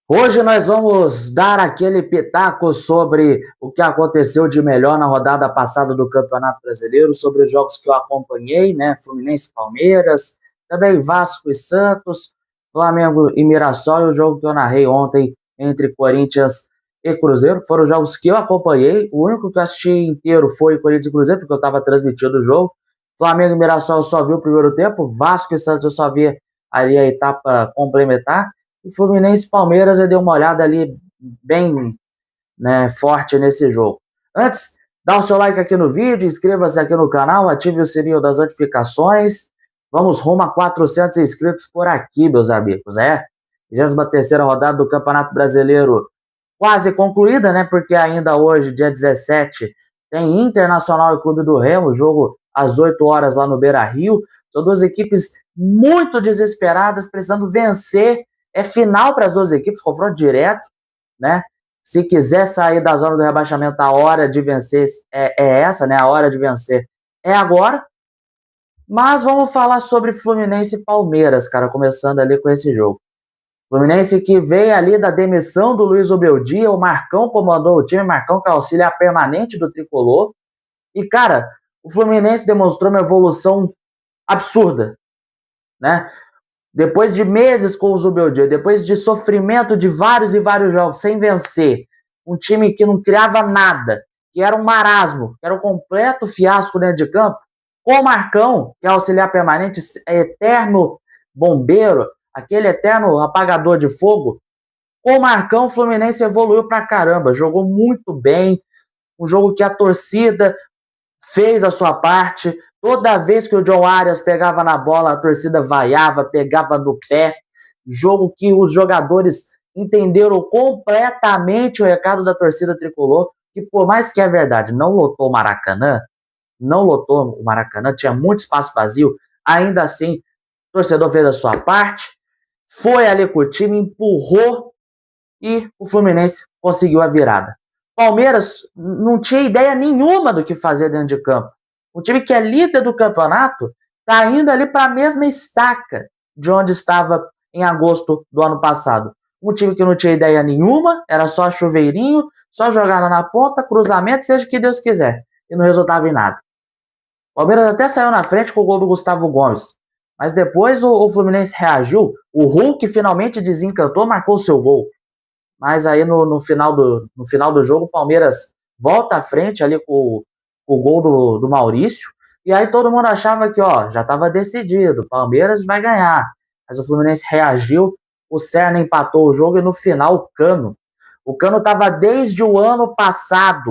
Hoje nós vamos dar aquele pitaco sobre o que aconteceu de melhor na rodada passada do Campeonato Brasileiro, sobre os jogos que eu acompanhei, né? Fluminense e Palmeiras, também Vasco e Santos, Flamengo e Mirassol, e o jogo que eu narrei ontem entre Corinthians e Cruzeiro. Foram os jogos que eu acompanhei. O único que eu assisti inteiro foi Corinthians e Cruzeiro, porque eu estava transmitindo o jogo. Flamengo e Mirassol eu só vi o primeiro tempo, Vasco e Santos eu só vi ali a etapa complementar. E Fluminense e Palmeiras eu dei uma olhada ali bem, né, forte nesse jogo. Antes, dá o seu like aqui no vídeo, inscreva-se aqui no canal, ative o sininho das notificações. Vamos rumo a 400 inscritos por aqui, meus amigos. 23ª rodada do Campeonato Brasileiro quase concluída, né? Porque ainda hoje, dia 17, tem Internacional e Clube do Remo, jogo às 8 horas lá no Beira-Rio. São duas equipes muito desesperadas, precisando vencer. É final para as duas equipes, confronto direto, né? Se quiser sair da zona do rebaixamento, a hora de vencer é essa, né? A hora de vencer é agora. Mas vamos falar sobre Fluminense e Palmeiras, cara, começando ali com esse jogo. Fluminense que veio ali da demissão do Luiz Obeldia, o Marcão comandou o time, Marcão que é auxiliar permanente do Tricolor. E, cara, o Fluminense demonstrou uma evolução absurda, né? Depois de meses com o Zubeldia, depois de sofrimento de vários e vários jogos sem vencer, um time que não criava nada, que era um marasmo, que era um completo fiasco dentro de campo, com o Marcão, que é auxiliar permanente, eterno bombeiro, aquele eterno apagador de fogo, com o Marcão o Fluminense evoluiu pra caramba, jogou muito bem, um jogo que a torcida fez a sua parte. Toda vez que o John Arias pegava na bola, a torcida vaiava, pegava no pé. Jogo que os jogadores entenderam completamente o recado da torcida tricolor, que por mais que é verdade, não lotou o Maracanã, tinha muito espaço vazio, ainda assim, o torcedor fez a sua parte, foi ali com o time, empurrou e o Fluminense conseguiu a virada. Palmeiras não tinha ideia nenhuma do que fazer dentro de campo. O time que é líder do campeonato está indo ali para a mesma estaca de onde estava em agosto do ano passado. Um time que não tinha ideia nenhuma, era só chuveirinho, só jogada na ponta, cruzamento, seja o que Deus quiser. E não resultava em nada. O Palmeiras até saiu na frente com o gol do Gustavo Gomes. Mas depois o Fluminense reagiu. O Hulk finalmente desencantou, marcou o seu gol. Mas aí no final do jogo, o Palmeiras volta à frente ali com o gol do Maurício. E aí todo mundo achava que já estava decidido, o Palmeiras vai ganhar. Mas o Fluminense reagiu, o Serna empatou o jogo e no final o Cano. O Cano estava desde o ano passado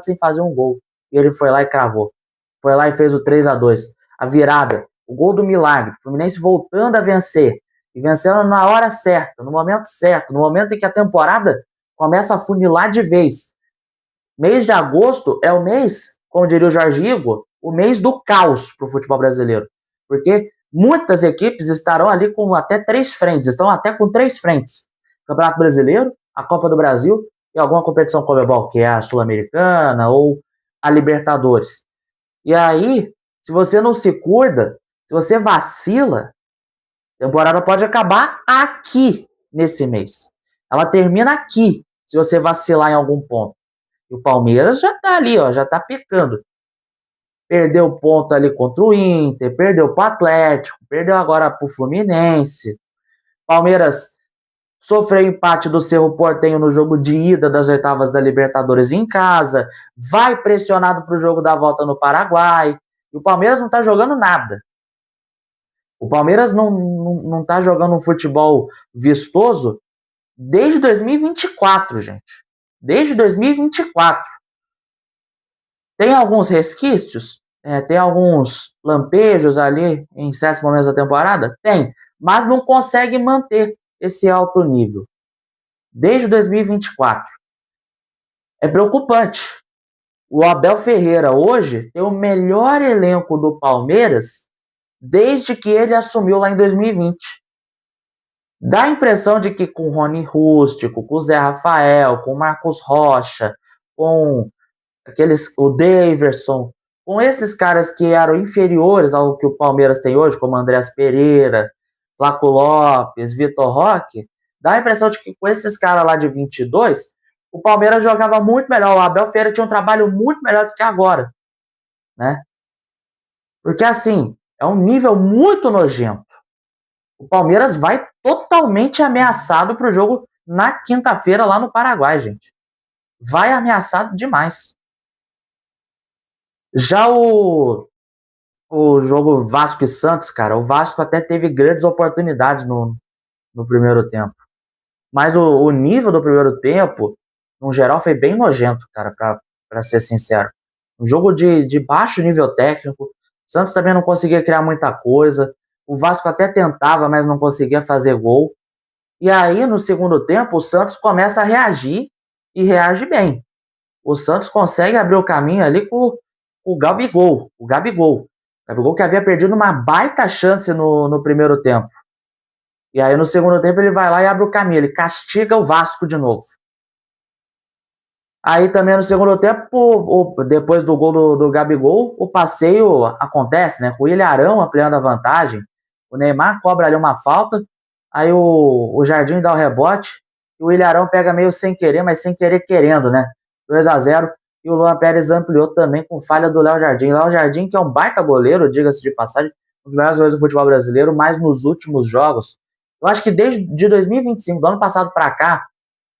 sem fazer um gol. E ele foi lá e cravou. Foi lá e fez o 3-2. A virada, o gol do milagre. O Fluminense voltando a vencer. E vencendo na hora certa, no momento em que a temporada começa a funilar de vez. Mês de agosto é o mês, como diria o Jorge Igor, o mês do caos para o futebol brasileiro. Porque muitas equipes estarão ali com até 3 frentes, estão até com 3 frentes. Campeonato Brasileiro, a Copa do Brasil e alguma competição Conmebol, que é a Sul-Americana ou a Libertadores. E aí, se você não se cuida, se você vacila, a temporada pode acabar aqui, nesse mês. Ela termina aqui, se você vacilar em algum ponto. E o Palmeiras já tá ali, já tá pecando. Perdeu ponto ali contra o Inter, perdeu pro Atlético, perdeu agora pro Fluminense. Palmeiras sofreu empate do Cerro Porteño no jogo de ida das oitavas da Libertadores em casa. Vai pressionado pro jogo da volta no Paraguai. E o Palmeiras não tá jogando nada. O Palmeiras não tá jogando um futebol vistoso desde 2024, gente. Desde 2024. Tem alguns resquícios? Tem alguns lampejos ali em certos momentos da temporada? Tem. Mas não consegue manter esse alto nível. Desde 2024. É preocupante. O Abel Ferreira hoje tem o melhor elenco do Palmeiras desde que ele assumiu lá em 2020. Dá a impressão de que com o Rony Rústico, com o Zé Rafael, com o Marcos Rocha, com o Daverson, com esses caras que eram inferiores ao que o Palmeiras tem hoje, como Andrés Pereira, Flaco Lopes, Vitor Roque, dá a impressão de que com esses caras lá de 22, o Palmeiras jogava muito melhor. O Abel Ferreira tinha um trabalho muito melhor do que agora, né? Porque assim, é um nível muito nojento. O Palmeiras vai totalmente ameaçado pro jogo na quinta-feira lá no Paraguai, gente. Vai ameaçado demais. Já o jogo Vasco e Santos, cara, o Vasco até teve grandes oportunidades no primeiro tempo. Mas o nível do primeiro tempo, no geral, foi bem nojento, cara, pra ser sincero. Um jogo de baixo nível técnico. O Santos também não conseguia criar muita coisa. O Vasco até tentava, mas não conseguia fazer gol. E aí, no segundo tempo, o Santos começa a reagir e reage bem. O Santos consegue abrir o caminho ali com o Gabigol. O Gabigol que havia perdido uma baita chance no primeiro tempo. E aí, no segundo tempo, ele vai lá e abre o caminho. Ele castiga o Vasco de novo. Aí, também, no segundo tempo, depois do gol do Gabigol, o passeio acontece, né? Com o Ilharão ampliando a vantagem. O Neymar cobra ali uma falta. Aí, o Jardim dá o rebote. E o Ilharão pega meio sem querer, mas sem querer querendo, né? 2-0. E o Luan Pérez ampliou também com falha do Léo Jardim. Léo Jardim, que é um baita goleiro, diga-se de passagem, um dos melhores goleiros do futebol brasileiro, mas nos últimos jogos, eu acho que desde 2025, do ano passado para cá,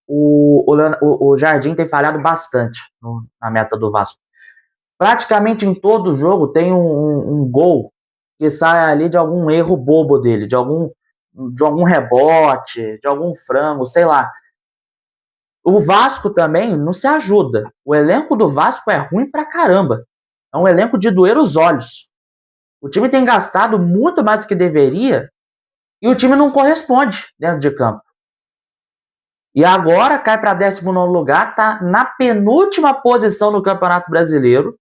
o Jardim tem falhado bastante na meta do Vasco. Praticamente em todo jogo tem um gol que sai ali de algum erro bobo dele, de algum rebote, de algum frango, sei lá. O Vasco também não se ajuda. O elenco do Vasco é ruim pra caramba. É um elenco de doer os olhos. O time tem gastado muito mais do que deveria e o time não corresponde dentro de campo. E agora cai para 19º lugar, tá na penúltima posição no Campeonato Brasileiro.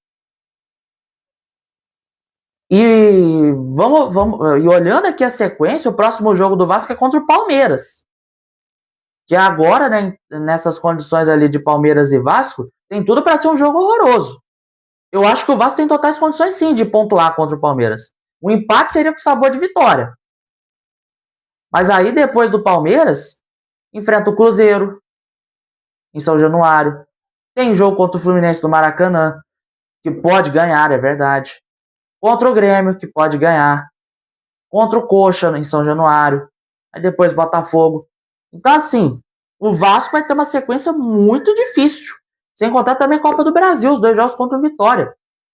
E e olhando aqui a sequência, o próximo jogo do Vasco é contra o Palmeiras. Que agora, né, nessas condições ali de Palmeiras e Vasco, tem tudo para ser um jogo horroroso. Eu acho que o Vasco tem totais condições sim de pontuar contra o Palmeiras. O empate seria com sabor de vitória. Mas aí depois do Palmeiras, enfrenta o Cruzeiro em São Januário. Tem jogo contra o Fluminense do Maracanã, que pode ganhar, é verdade. Contra o Grêmio, que pode ganhar. Contra o Coxa em São Januário. Aí depois Botafogo. Então assim, o Vasco vai ter uma sequência muito difícil. Sem contar também a Copa do Brasil, os 2 jogos contra o Vitória.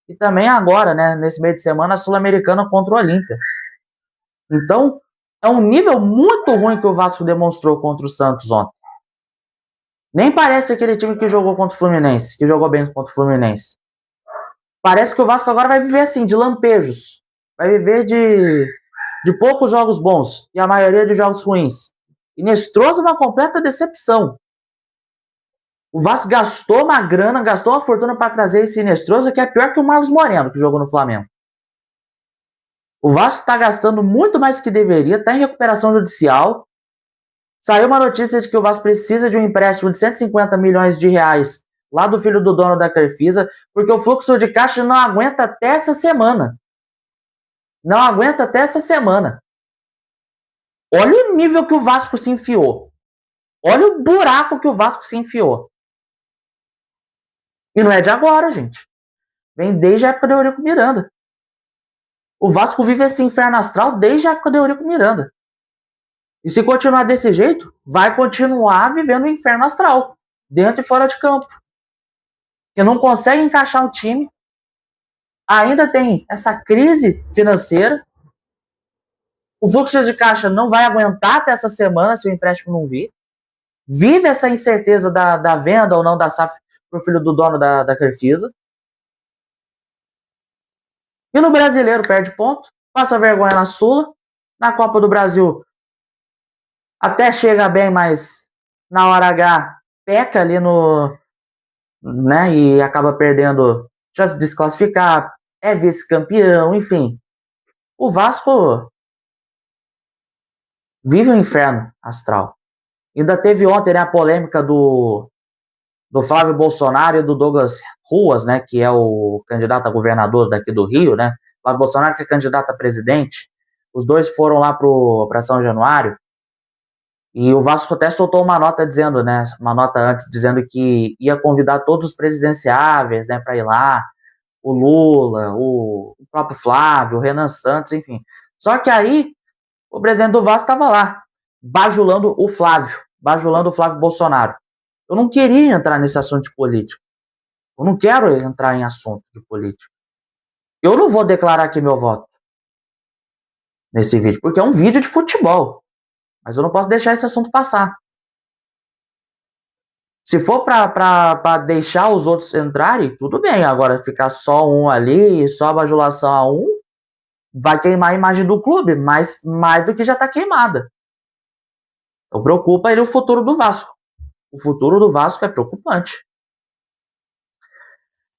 E também agora, né, nesse meio de semana, a Sul-Americana contra o Olímpia. Então, é um nível muito ruim que o Vasco demonstrou contra o Santos ontem. Nem parece aquele time que jogou contra o Fluminense, que jogou bem contra o Fluminense. Parece que o Vasco agora vai viver assim, de lampejos. Vai viver de poucos jogos bons e a maioria de jogos ruins. E Nestrosa é uma completa decepção. O Vasco gastou uma grana, gastou uma fortuna para trazer esse Nestrosa, que é pior que o Marlos Moreno, que jogou no Flamengo. O Vasco está gastando muito mais do que deveria, está em recuperação judicial. Saiu uma notícia de que o Vasco precisa de um empréstimo de 150 milhões de reais lá do filho do dono da Crefisa, porque o fluxo de caixa não aguenta até essa semana. Não aguenta até essa semana. Olha o nível que o Vasco se enfiou. Olha o buraco que o Vasco se enfiou. E não é de agora, gente. Vem desde a época do Eurico Miranda. O Vasco vive esse inferno astral desde a época do Eurico Miranda. E se continuar desse jeito, vai continuar vivendo o inferno astral, dentro e fora de campo. Que não consegue encaixar o time. Ainda tem essa crise financeira. O fluxo de caixa não vai aguentar até essa semana se o empréstimo não vir. Vive essa incerteza da venda ou não da SAF pro filho do dono da Crefisa. E no Brasileiro perde ponto, passa vergonha na Sula. Na Copa do Brasil até chega bem, mas na hora H peca ali né, e acaba perdendo, já se desclassificar, é vice-campeão, enfim. O Vasco vive um inferno astral. Ainda teve ontem, né, a polêmica do Flávio Bolsonaro e do Douglas Ruas, né, que é o candidato a governador daqui do Rio, né, Flávio Bolsonaro que é candidato a presidente. Os dois foram lá para São Januário E o Vasco até soltou uma nota dizendo, né, uma nota antes dizendo que ia convidar todos os presidenciáveis, né, para ir lá, o Lula, o próprio Flávio, o Renan Santos, enfim. Só que aí o presidente do Vasco estava lá, bajulando o Flávio Bolsonaro. Eu não queria entrar nesse assunto de política. Eu não quero entrar em assunto de política. Eu não vou declarar aqui meu voto nesse vídeo, porque é um vídeo de futebol. Mas eu não posso deixar esse assunto passar. Se for para deixar os outros entrarem, tudo bem. Agora, ficar só um ali, só a bajulação a um, vai queimar a imagem do clube, mais do que já está queimada. Então preocupa ele o futuro do Vasco. O futuro do Vasco é preocupante.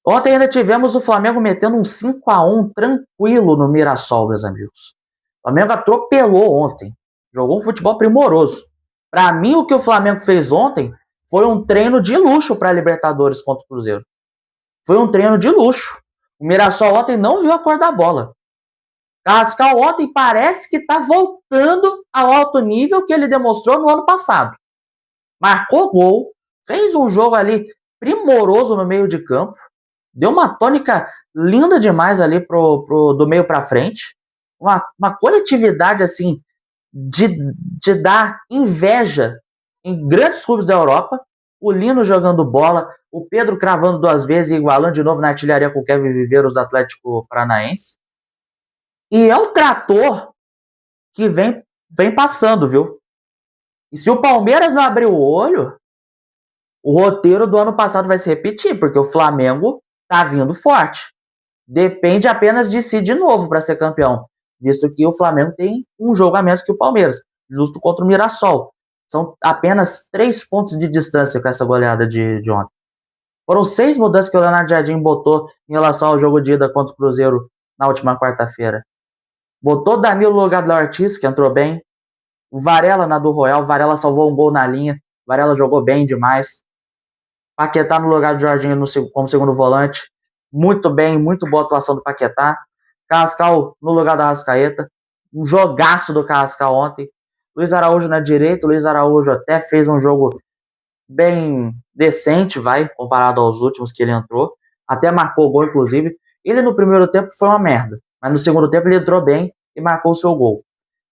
Ontem ainda tivemos o Flamengo metendo um 5-1 tranquilo no Mirassol, meus amigos. O Flamengo atropelou ontem. Jogou um futebol primoroso. Para mim, o que o Flamengo fez ontem foi um treino de luxo para a Libertadores contra o Cruzeiro. Foi um treino de luxo. O Mirassol ontem não viu a cor da bola. Carrascal ontem parece que está voltando ao alto nível que ele demonstrou no ano passado. Marcou gol, fez um jogo ali primoroso no meio de campo, deu uma tônica linda demais ali do meio para frente, uma coletividade assim de dar inveja em grandes clubes da Europa. O Lino jogando bola, o Pedro cravando 2 vezes e igualando de novo na artilharia com o Kevin Viveiros do Atlético Paranaense. E é o trator que vem passando, viu? E se o Palmeiras não abrir o olho, o roteiro do ano passado vai se repetir, porque o Flamengo tá vindo forte. Depende apenas de si de novo para ser campeão, visto que o Flamengo tem um jogo a menos que o Palmeiras, justo contra o Mirassol. São apenas 3 pontos de distância com essa goleada de ontem. Foram 6 mudanças que o Leonardo Jardim botou em relação ao jogo de ida contra o Cruzeiro na última quarta-feira. Botou Danilo no lugar do Léo Ortiz, que entrou bem. O Varela na do Royal. O Varela salvou um gol na linha. O Varela jogou bem demais. Paquetá no lugar do Jorginho como segundo volante. Muito bem, muito boa atuação do Paquetá. Carrascal no lugar da Arrascaeta. Um jogaço do Carrascal ontem. Luiz Araújo na direita. O Luiz Araújo até fez um jogo bem decente, comparado aos últimos que ele entrou. Até marcou gol, inclusive. Ele no primeiro tempo foi uma merda. Mas no segundo tempo ele entrou bem e marcou o seu gol.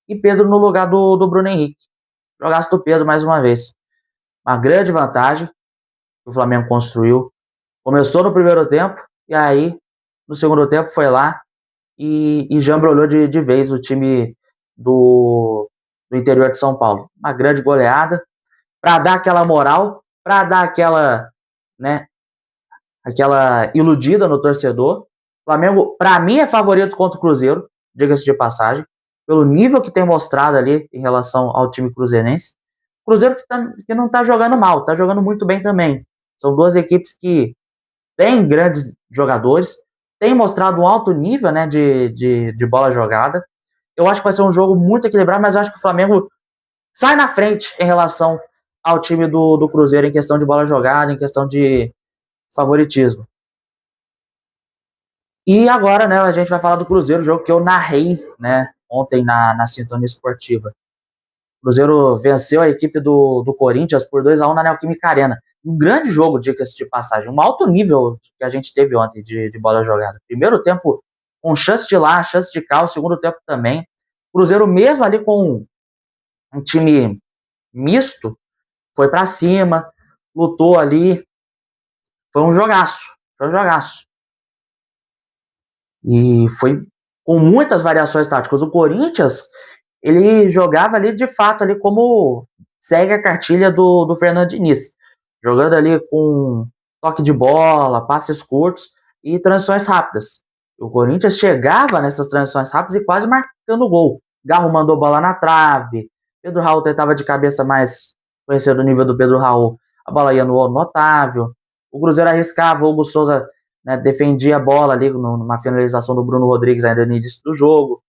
E Pedro no lugar do Bruno Henrique. Jogaço do Pedro mais uma vez. Uma grande vantagem que o Flamengo construiu. Começou no primeiro tempo e aí no segundo tempo foi lá e jambrolhou de vez o time do interior de São Paulo. Uma grande goleada para dar aquela moral, para dar aquela iludida no torcedor. O Flamengo, para mim, é favorito contra o Cruzeiro, diga-se de passagem, pelo nível que tem mostrado ali em relação ao time cruzeirense. O Cruzeiro que não está jogando mal, está jogando muito bem também. São 2 equipes que têm grandes jogadores, têm mostrado um alto nível, né, de bola jogada. Eu acho que vai ser um jogo muito equilibrado, mas eu acho que o Flamengo sai na frente em relação ao time do Cruzeiro em questão de bola jogada, em questão de favoritismo. E agora, né, a gente vai falar do Cruzeiro, jogo que eu narrei, né, ontem na Sintonia Esportiva. O Cruzeiro venceu a equipe do Corinthians por 2-1 na Neoquímica Arena. Um grande jogo, diga-se de passagem. Um alto nível que a gente teve ontem de bola jogada. Primeiro tempo com chance de lá, chance de cá. O segundo tempo também. O Cruzeiro, mesmo ali com um time misto, foi pra cima, lutou ali. Foi um jogaço. E foi com muitas variações táticas. O Corinthians, ele jogava ali de fato ali como segue a cartilha do Fernando Diniz, jogando ali com toque de bola, passes curtos e transições rápidas. O Corinthians chegava nessas transições rápidas e quase marcando gol. Garro mandou bola na trave, Pedro Raul tentava de cabeça, mais conhecendo o nível do Pedro Raul, a bola ia no Otávio. O Cruzeiro arriscava, o Hugo Souza, né, defendia a bola ali numa finalização do Bruno Rodrigues ainda no início do jogo.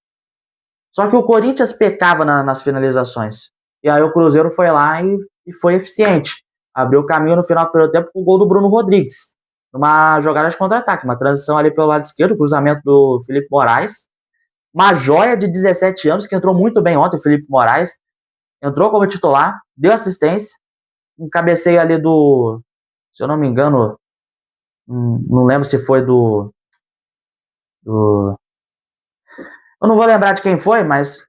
Só que o Corinthians pecava nas finalizações. E aí o Cruzeiro foi lá e foi eficiente. Abriu o caminho no final do primeiro tempo com o gol do Bruno Rodrigues. Numa jogada de contra-ataque, uma transição ali pelo lado esquerdo, cruzamento do Felipe Moraes. Uma joia de 17 anos que entrou muito bem ontem, o Felipe Moraes. Entrou como titular, deu assistência, um cabeceio ali do, se eu não me engano, não lembro se foi do eu não vou lembrar de quem foi, mas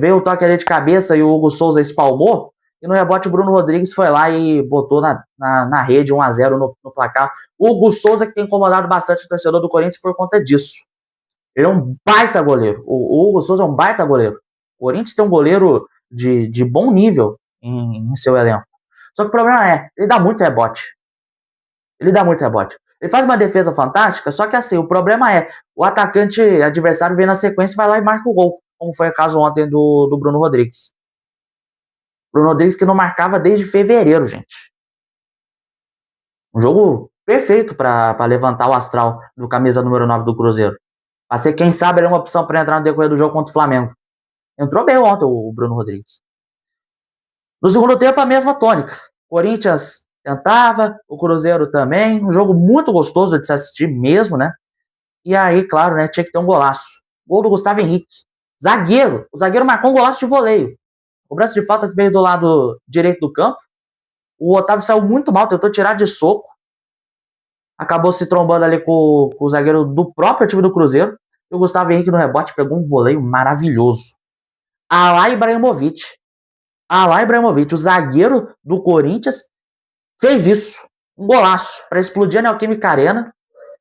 veio o toque ali de cabeça e o Hugo Souza espalmou, e no rebote o Bruno Rodrigues foi lá e botou na rede 1-0 no placar. O Hugo Souza que tem incomodado bastante o torcedor do Corinthians por conta disso. Ele é um baita goleiro. O Hugo Souza é um baita goleiro. O Corinthians tem um goleiro de bom nível em seu elenco. Só que o problema é, ele dá muito rebote. Ele dá muito rebote. Ele faz uma defesa fantástica, só que assim, o problema é, o atacante adversário vem na sequência, vai lá e marca o gol, como foi o caso ontem do Bruno Rodrigues. Bruno Rodrigues que não marcava desde fevereiro, gente. Um jogo perfeito para levantar o astral do camisa número 9 do Cruzeiro. Pra ser, quem sabe, ele é uma opção para entrar no decorrer do jogo contra o Flamengo. Entrou bem ontem o Bruno Rodrigues. No segundo tempo, a mesma tônica. Corinthians tentava, o Cruzeiro também. Um jogo muito gostoso de se assistir mesmo, né? E aí, claro, né, tinha que ter um golaço. Gol do Gustavo Henrique. Zagueiro. O zagueiro marcou um golaço de voleio. Cobrança de falta que veio do lado direito do campo. O Otávio saiu muito mal, tentou tirar de soco. Acabou se trombando ali com o zagueiro do próprio time do Cruzeiro. E o Gustavo Henrique no rebote pegou um voleio maravilhoso. Alá Ibrahimovic. Alá Ibrahimovic, o zagueiro do Corinthians, fez isso. Um golaço para explodir a Neoquímica Arena.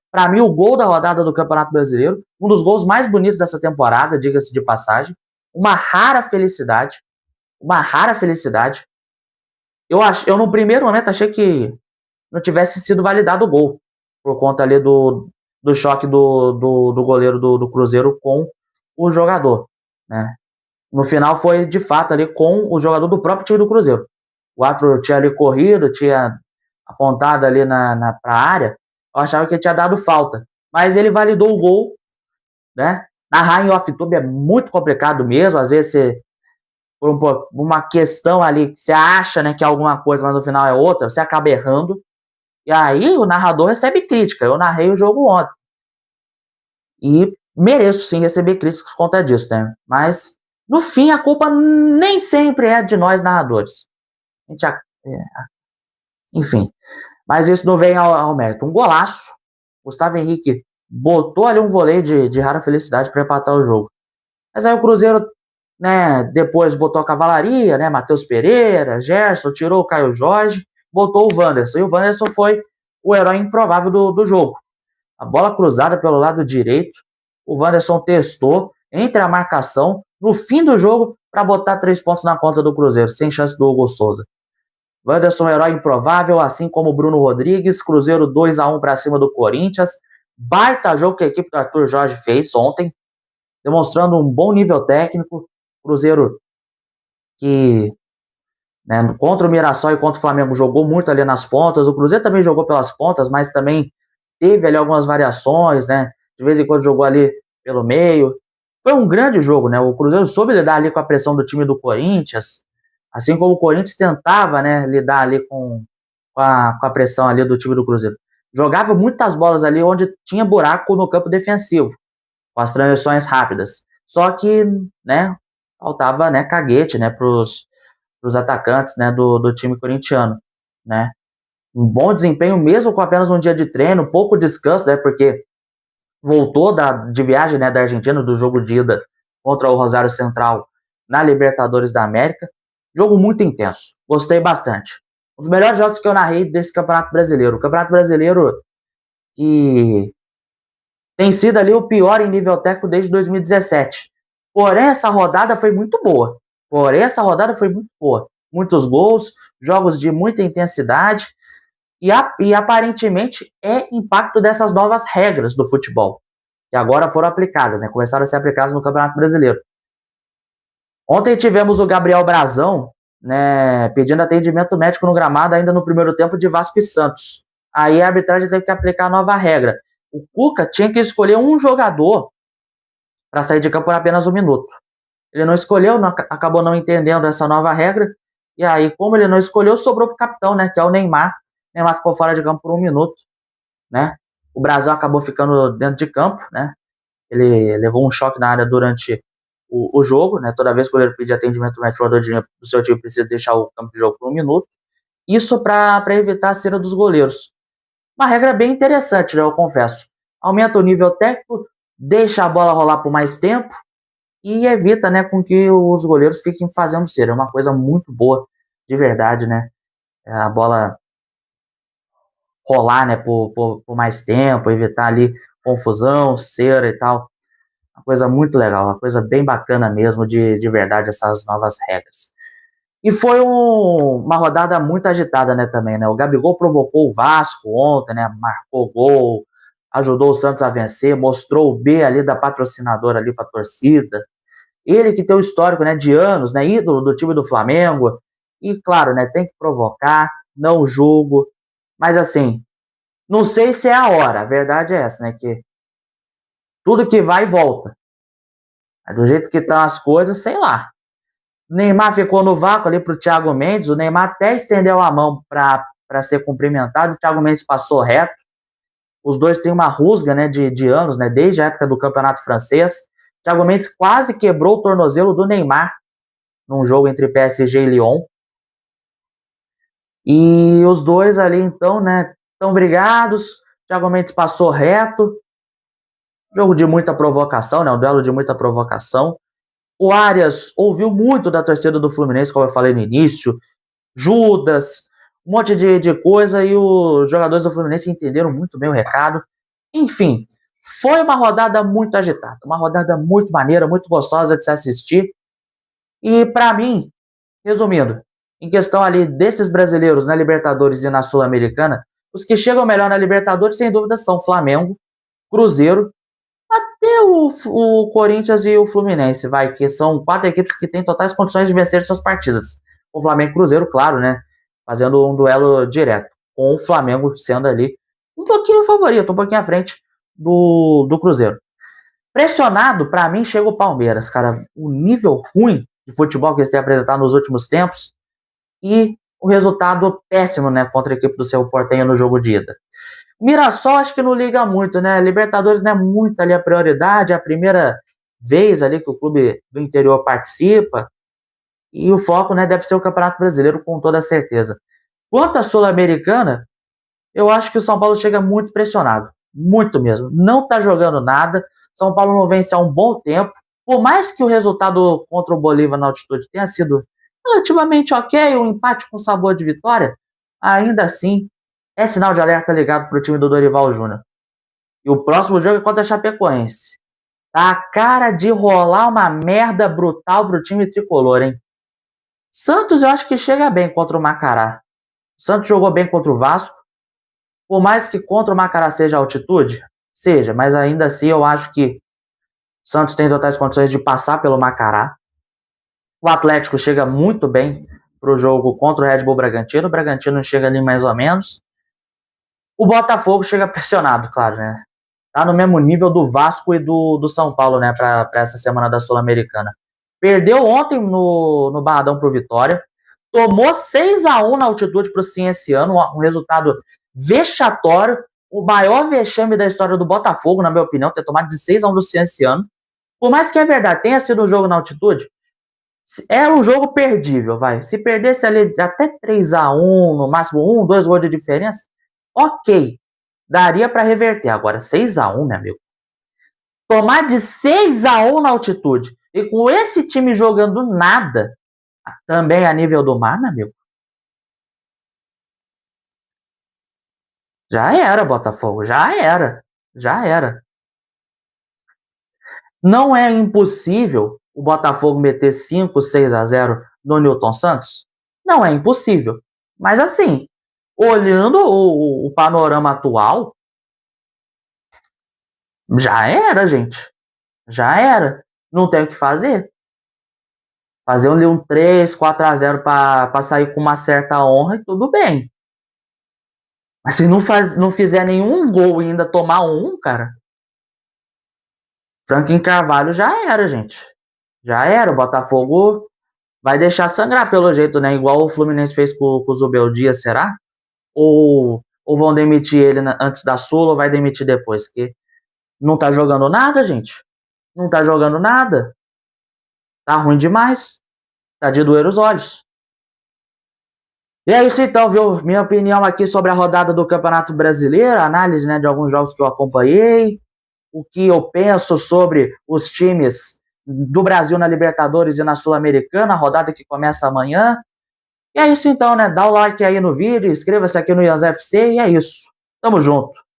Para mim, o gol da rodada do Campeonato Brasileiro. Um dos gols mais bonitos dessa temporada, diga-se de passagem. Uma rara felicidade. Uma rara felicidade. Eu no primeiro momento, achei que não tivesse sido validado o gol. Por conta ali do choque do goleiro do Cruzeiro com o jogador, né? No final foi, de fato, ali com o jogador do próprio time do Cruzeiro. O árbitro tinha ali corrido, tinha apontado ali pra área. Eu achava que ele tinha dado falta. Mas ele validou o gol, né? Narrar em off-tube é muito complicado mesmo. Às vezes você, por uma questão ali, que você acha, né, que é alguma coisa, mas no final é outra, você acaba errando. E aí o narrador recebe crítica. Eu narrei o jogo ontem. E mereço sim receber críticas por conta disso, né? Mas, no fim, a culpa nem sempre é de nós narradores. A gente, enfim. Mas isso não vem ao mérito. Um golaço. Gustavo Henrique botou ali um voleio de rara felicidade para empatar o jogo. Mas aí o Cruzeiro, né, depois botou a cavalaria, né? Matheus Pereira, Gerson, tirou o Caio Jorge, botou o Wanderson. E o Wanderson foi o herói improvável do jogo. A bola cruzada pelo lado direito, o Wanderson testou entre a marcação no fim do jogo para botar 3 pontos na conta do Cruzeiro, sem chance do Hugo Souza. Wanderson, herói improvável, assim como o Bruno Rodrigues. Cruzeiro 2-1 para cima do Corinthians. Baita jogo que a equipe do Arthur Jorge fez ontem, demonstrando um bom nível técnico. Cruzeiro que, né, contra o Mirassol e contra o Flamengo jogou muito ali nas pontas. O Cruzeiro também jogou pelas pontas, mas também teve ali algumas variações, né? De vez em quando jogou ali pelo meio. Foi um grande jogo, né? O Cruzeiro soube lidar ali com a pressão do time do Corinthians, assim como o Corinthians tentava, né, lidar ali com a pressão ali do time do Cruzeiro. Jogava muitas bolas ali onde tinha buraco no campo defensivo, com as transições rápidas. Só que, né, faltava, né, caguete, né, pros atacantes, né, do time corintiano, né? Um bom desempenho mesmo com apenas um dia de treino, pouco descanso, né, porque voltou de viagem, né, da Argentina, do jogo de ida contra o Rosário Central na Libertadores da América. Jogo muito intenso, gostei bastante. Um dos melhores jogos que eu narrei desse Campeonato Brasileiro. O Campeonato Brasileiro que tem sido ali o pior em nível técnico desde 2017. Porém, essa rodada foi muito boa. Muitos gols, jogos de muita intensidade e aparentemente é impacto dessas novas regras do futebol, que agora foram aplicadas, né? Começaram a ser aplicadas no Campeonato Brasileiro. Ontem tivemos o Gabriel Brazão, né, pedindo atendimento médico no gramado ainda no primeiro tempo de Vasco e Santos. Aí a arbitragem teve que aplicar a nova regra. O Cuca tinha que escolher um jogador para sair de campo por apenas 1 minuto. Ele não escolheu, acabou não entendendo essa nova regra. E aí, como ele não escolheu, sobrou pro capitão, né, que é o Neymar. O Neymar ficou fora de campo por 1 minuto, né? O Brasil acabou ficando dentro de campo, né? Ele levou um choque na área durante o jogo, né? Toda vez que o goleiro pedir atendimento, o jogador do seu time precisa deixar o campo de jogo por 1 minuto. Isso para evitar a cera dos goleiros. Uma regra bem interessante, né? Eu confesso. Aumenta o nível técnico, deixa a bola rolar por mais tempo e evita, né, com que os goleiros fiquem fazendo cera. É uma coisa muito boa, de verdade, né? A bola rolar, né, por mais tempo, evitar ali confusão, cera e tal. Uma coisa muito legal, uma coisa bem bacana mesmo, de verdade, essas novas regras. E foi uma rodada muito agitada, né, também, né? O Gabigol provocou o Vasco ontem, né? Marcou gol, ajudou o Santos a vencer, mostrou o B ali da patrocinadora ali pra torcida. Ele que tem o histórico, né, de anos, né, ídolo do time do Flamengo. E, claro, né, tem que provocar, não julgo. Mas, assim, não sei se é a hora, a verdade é essa, né, que tudo que vai volta. Do jeito que estão as coisas, sei lá. O Neymar ficou no vácuo ali pro Thiago Mendes, o Neymar até estendeu a mão para ser cumprimentado, o Thiago Mendes passou reto. Os dois têm uma rusga, né, de anos, né, desde a época do Campeonato Francês. O Thiago Mendes quase quebrou o tornozelo do Neymar num jogo entre PSG e Lyon. E os dois ali, então, né, estão brigados. O Thiago Mendes passou reto. Jogo de muita provocação, né, um duelo de muita provocação. O Arias ouviu muito da torcida do Fluminense, como eu falei no início. Judas, um monte de coisa, e os jogadores do Fluminense entenderam muito bem o recado. Enfim, foi uma rodada muito agitada, uma rodada muito maneira, muito gostosa de se assistir. E para mim, resumindo, em questão ali desses brasileiros na Libertadores e na Sul-Americana, os que chegam melhor na Libertadores, sem dúvida, são Flamengo, Cruzeiro, até o Corinthians e o Fluminense, vai, que são 4 equipes que têm totais condições de vencer suas partidas. O Flamengo e Cruzeiro, claro, né, fazendo um duelo direto, com o Flamengo sendo ali um pouquinho favorito, um pouquinho à frente do Cruzeiro. Pressionado, para mim, chega o Palmeiras, cara. O nível ruim de futebol que eles têm apresentado nos últimos tempos e o resultado péssimo, né, contra a equipe do Cerro Porteño no jogo de ida. O Mirassol acho que não liga muito, né? Libertadores não é muito ali a prioridade, é a primeira vez ali que o clube do interior participa e o foco, né, deve ser o Campeonato Brasileiro com toda certeza. Quanto à Sul-Americana, eu acho que o São Paulo chega muito pressionado, muito mesmo. Não tá jogando nada, São Paulo não vence há um bom tempo. Por mais que o resultado contra o Bolívar na altitude tenha sido relativamente ok, um empate com sabor de vitória, ainda assim é sinal de alerta ligado pro time do Dorival Júnior. E o próximo jogo é contra a Chapecoense. Tá a cara de rolar uma merda brutal pro time tricolor, hein? Santos eu acho que chega bem contra o Macará. O Santos jogou bem contra o Vasco. Por mais que contra o Macará seja altitude, seja, mas ainda assim eu acho que o Santos tem totais condições de passar pelo Macará. O Atlético chega muito bem pro jogo contra o Red Bull Bragantino. O Bragantino chega ali mais ou menos. O Botafogo chega pressionado, claro, né? Tá no mesmo nível do Vasco e do São Paulo, né? Pra essa semana da Sul-Americana. Perdeu ontem no Barradão pro Vitória. Tomou 6-1 na altitude pro Cienciano. Um resultado vexatório. O maior vexame da história do Botafogo, na minha opinião, ter tomado de 6-1 do Cienciano. Por mais que é verdade, tenha sido um jogo na altitude, era um jogo perdível, vai. Se perdesse ali até 3-1, no máximo 2 gols de diferença, ok. Daria para reverter. Agora, 6-1, meu amigo. Tomar de 6-1 na altitude e com esse time jogando nada, também a nível do mar, meu amigo. Já era, Botafogo. Já era. Já era. Não é impossível o Botafogo meter 5-6-0 no Newton Santos? Não é impossível. Mas assim, olhando o panorama atual, já era, gente. Já era. Não tem o que fazer. Fazer um 3-4-0 para sair com uma certa honra e tudo bem. Mas se não fizer nenhum gol e ainda tomar um, cara, Franklin Carvalho já era, gente. Já era. O Botafogo vai deixar sangrar pelo jeito, né? Igual o Fluminense fez com o Zubeldia, será? Ou vão demitir ele antes da Sula ou vai demitir depois? Porque não tá jogando nada, gente. Não tá jogando nada. Tá ruim demais. Tá de doer os olhos. E é isso então, viu? Minha opinião aqui sobre a rodada do Campeonato Brasileiro, análise, né, de alguns jogos que eu acompanhei, o que eu penso sobre os times do Brasil na Libertadores e na Sul-Americana, a rodada que começa amanhã. E é isso então, né? Dá o like aí no vídeo, inscreva-se aqui no Ians FC e é isso. Tamo junto.